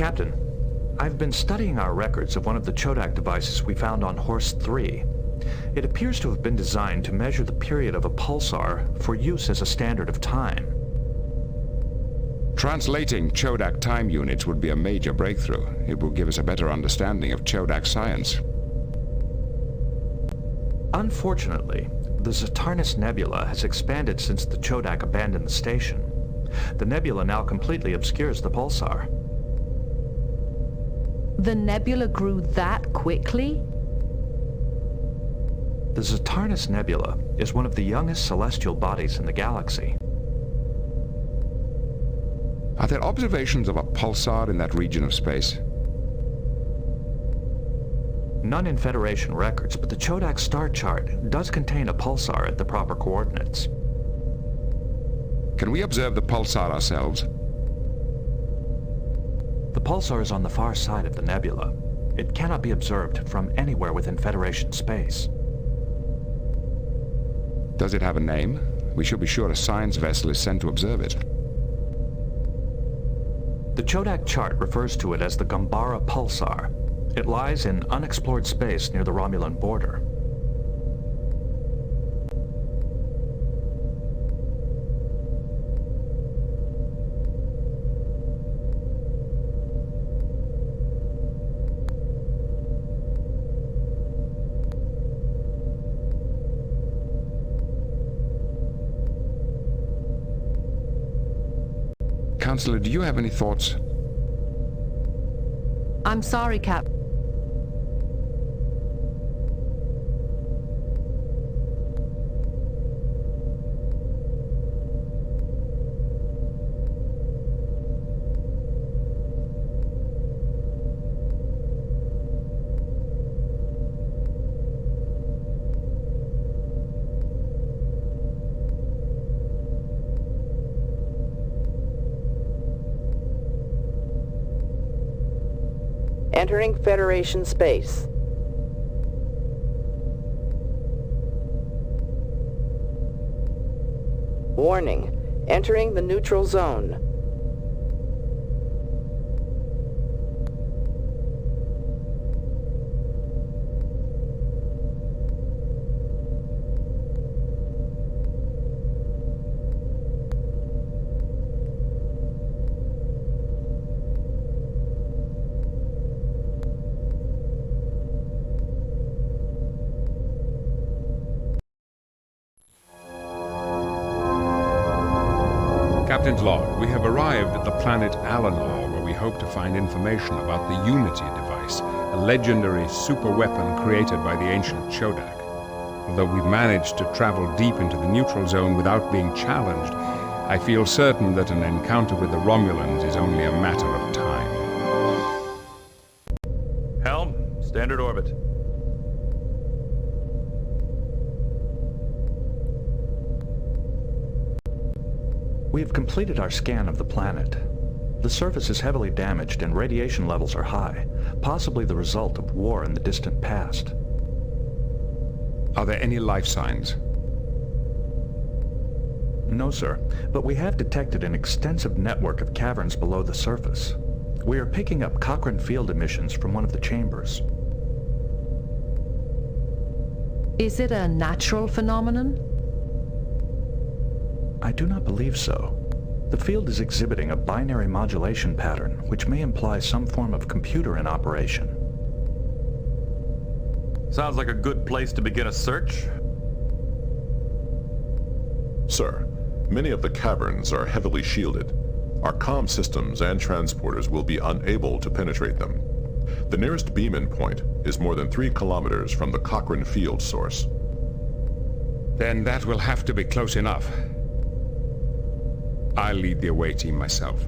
Captain, I've been studying our records of one of the Chodak devices we found on Horse 3. It appears to have been designed to measure the period of a pulsar for use as a standard of time. Translating Chodak time units would be a major breakthrough. It will give us a better understanding of Chodak science. Unfortunately, the Zatarnis Nebula has expanded since the Chodak abandoned the station. The nebula now completely obscures the pulsar. The nebula grew that quickly? The Zatarnis Nebula is one of the youngest celestial bodies in the galaxy. Are there observations of a pulsar in that region of space? None in Federation records, but the Chodak star chart does contain a pulsar at the proper coordinates. Can we observe the pulsar ourselves? The pulsar is on the far side of the nebula. It cannot be observed from anywhere within Federation space. Does it have a name? We should be sure a science vessel is sent to observe it. The Chodak chart refers to it as the Gambara pulsar. It lies in unexplored space near the Romulan border. Counselor, do you have any thoughts? I'm sorry, Cap. Entering Federation space. Warning, entering the neutral zone. Captain's log, we have arrived at the planet Alanor, where we hope to find information about the Unity device, a legendary superweapon created by the ancient Chodak. Although we've managed to travel deep into the neutral zone without being challenged, I feel certain that an encounter with the Romulans is only a matter of time. Helm, standard orbit. We have completed our scan of the planet. The surface is heavily damaged and radiation levels are high, possibly the result of war in the distant past. Are there any life signs? No, sir, but we have detected an extensive network of caverns below the surface. We are picking up Cochrane field emissions from one of the chambers. Is it a natural phenomenon? I do not believe so. The field is exhibiting a binary modulation pattern, which may imply some form of computer in operation. Sounds like a good place to begin a search. Sir, many of the caverns are heavily shielded. Our comm systems and transporters will be unable to penetrate them. The nearest beam-in point is more than 3 kilometers from the Cochrane field source. Then that will have to be close enough. I'll lead the away team myself.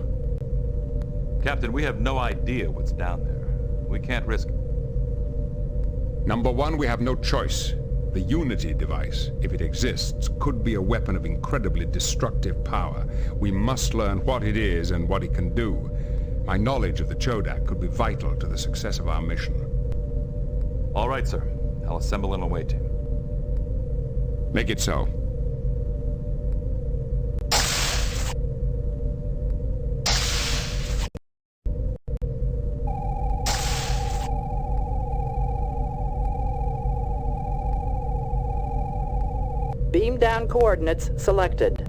Captain, we have no idea what's down there. We can't risk it. Number one, we have no choice. The Unity device, if it exists, could be a weapon of incredibly destructive power. We must learn what it is and what it can do. My knowledge of the Chodak could be vital to the success of our mission. All right, sir. I'll assemble an away team. Make it so. Beam down coordinates selected.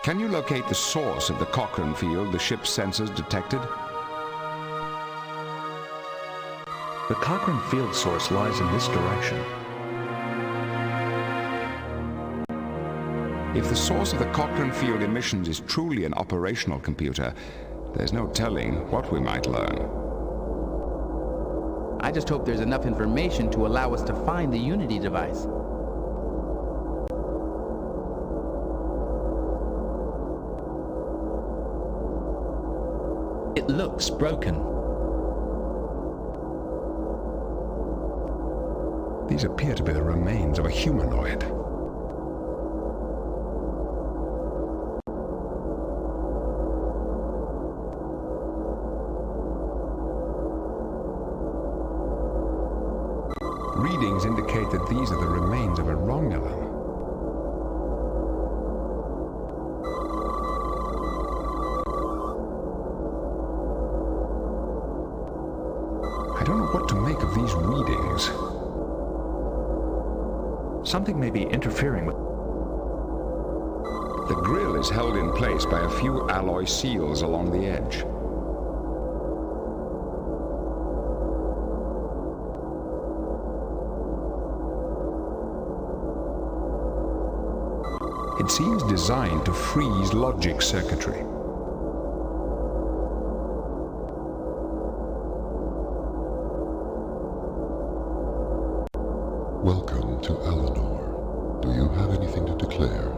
Can you locate the source of the Cochrane field the ship's sensors detected? The Cochrane field source lies in this direction. If the source of the Cochrane field emissions is truly an operational computer, there's no telling what we might learn. I just hope there's enough information to allow us to find the Unity device. It looks broken. These appear to be the remains of a humanoid. Readings indicate that these are the remains of a Romulan. I don't know what to make of these readings. Something may be interfering with... The grill is held in place by a few alloy seals along the edge. It seems designed to freeze logic circuitry. Welcome to Eleanor. Do you have anything to declare?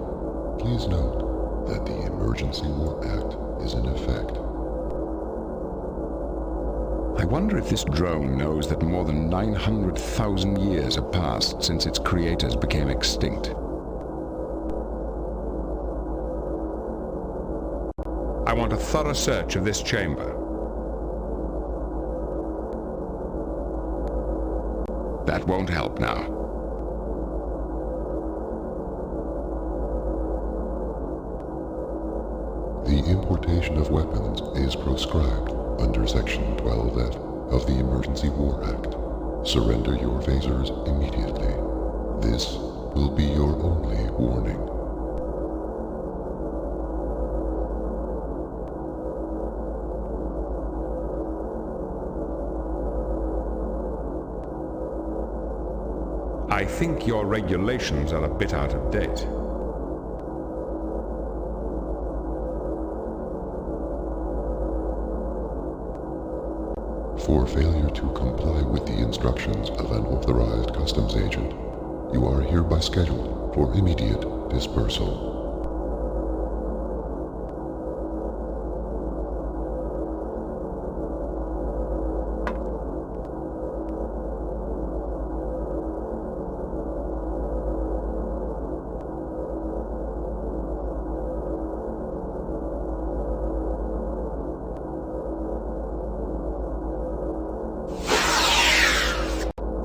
Please note that the Emergency War Act is in effect. I wonder if this drone knows that more than 900,000 years have passed since its creators became extinct. I want a thorough search of this chamber. That won't help now. The importation of weapons is proscribed under Section 12F of the Emergency War Act. Surrender your phasers immediately. This will be your only warning. I think your regulations are a bit out of date. For failure to comply with the instructions of an authorized customs agent, you are hereby scheduled for immediate dispersal.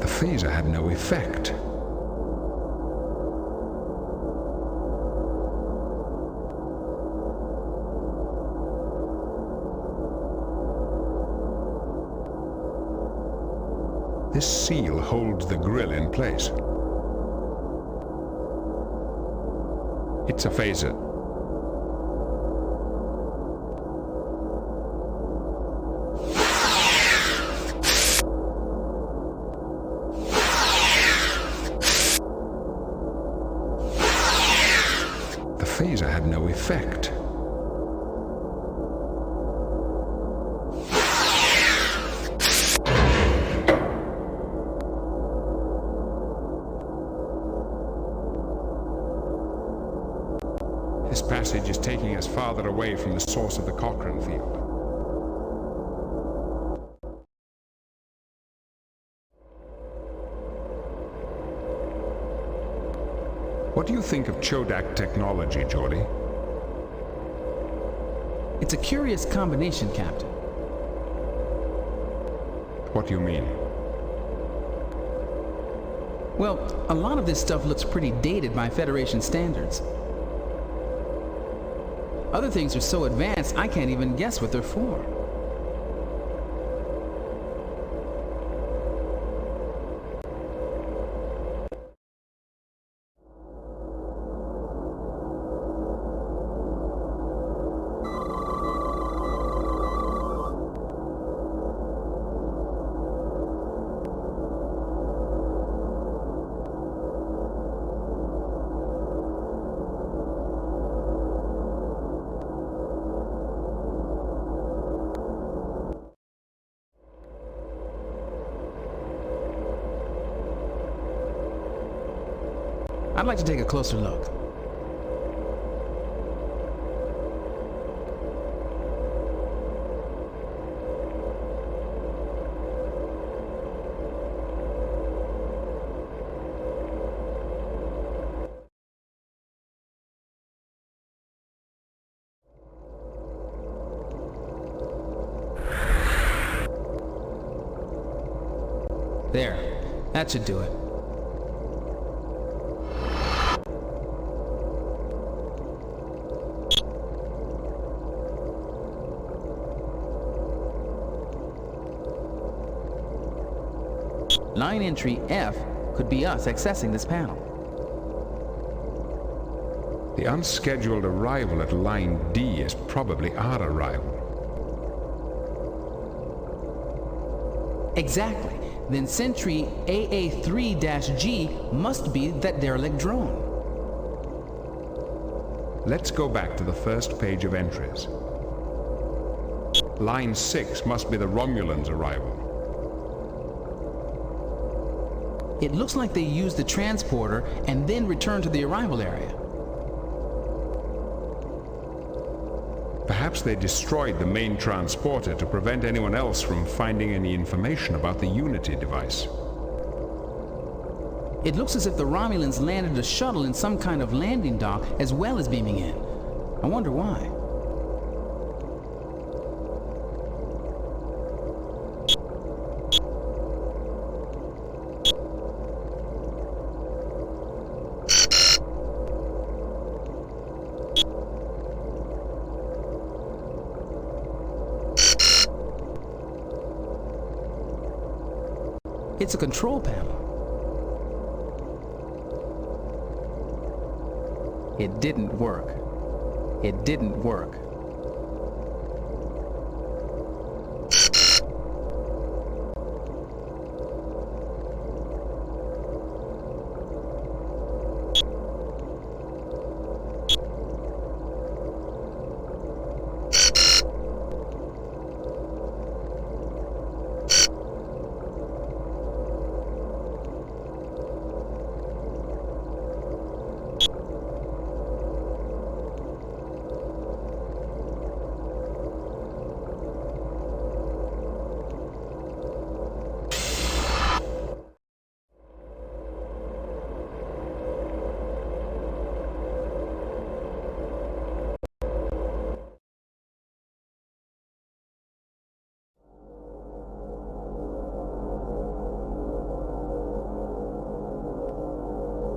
The phaser had no effect. This seal holds the grill in place. It's a phaser. The phaser had no effect. This passage is taking us farther away from the source of the Cochrane field. What do you think of Chodak technology, Geordie? It's a curious combination, Captain. What do you mean? Well, a lot of this stuff looks pretty dated by Federation standards. Other things are so advanced, I can't even guess what they're for. I'd like to take a closer look. There, that should do it. Line entry F could be us accessing this panel. The unscheduled arrival at line D is probably our arrival. Exactly. Then Sentry AA3-G must be that derelict drone. Let's go back to the first page of entries. Line 6 must be the Romulans' arrival. It looks like they used the transporter and then returned to the arrival area. Perhaps they destroyed the main transporter to prevent anyone else from finding any information about the Unity device. It looks as if the Romulans landed a shuttle in some kind of landing dock as well as beaming in. I wonder why. It's a control panel. It didn't work. It didn't work.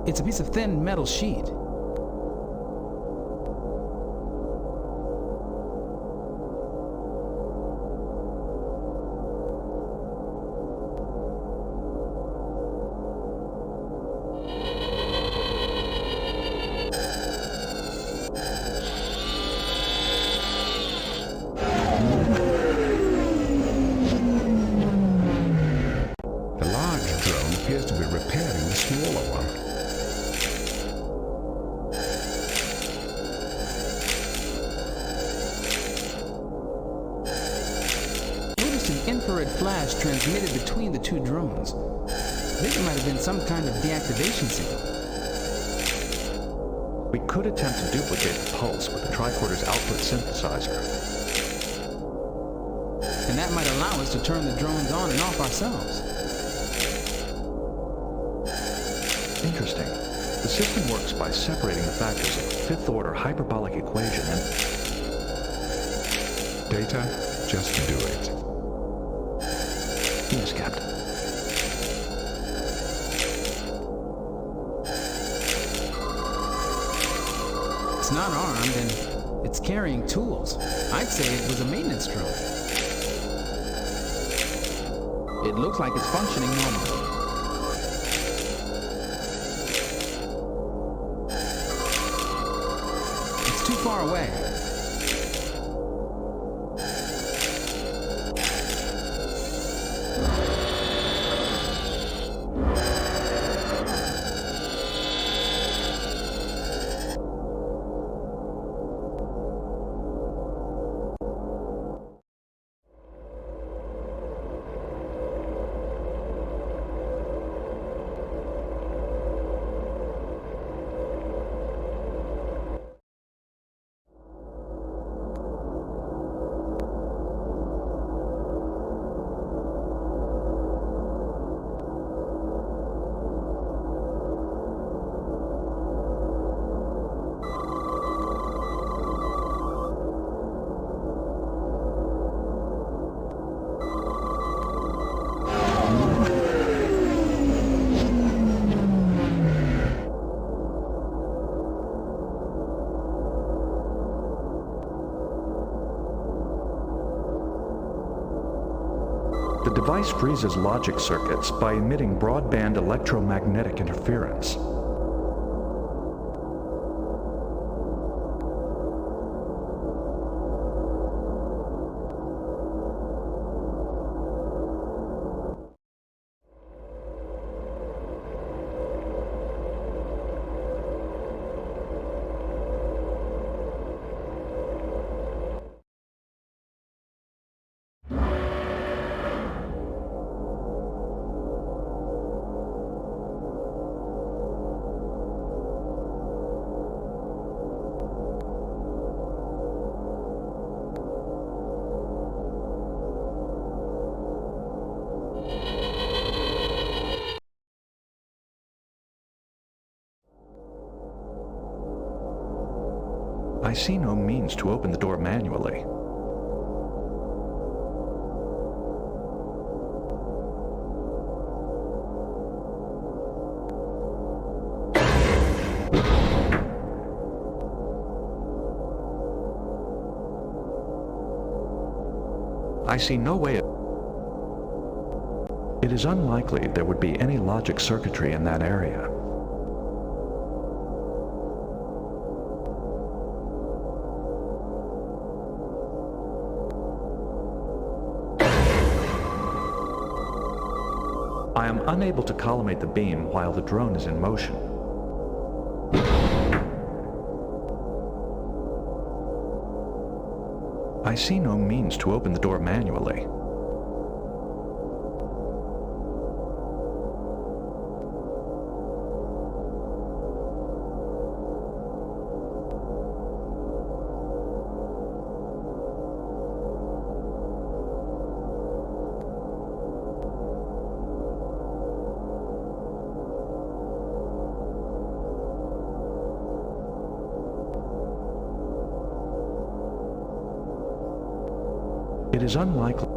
It's a piece of thin metal sheet. The large drone appears to be repairing the smaller one. Infrared flash transmitted between the two drones. I think it might have been some kind of deactivation signal. We could attempt to duplicate the pulse with the tricorder's output synthesizer. And that might allow us to turn the drones on and off ourselves. Interesting. The system works by separating the factors of a fifth-order hyperbolic equation and... Data, just do it. Yes, Captain. it's not armed and it's carrying tools, I'd say it was a maintenance drone. It looks like it's functioning normally. It's too far away. The device freezes logic circuits by emitting broadband electromagnetic interference. I see no means to open the door manually. I see no way. It is unlikely there would be any logic circuitry in that area. I am unable to collimate the beam while the drone is in motion. I see no means to open the door manually. It is unlikely.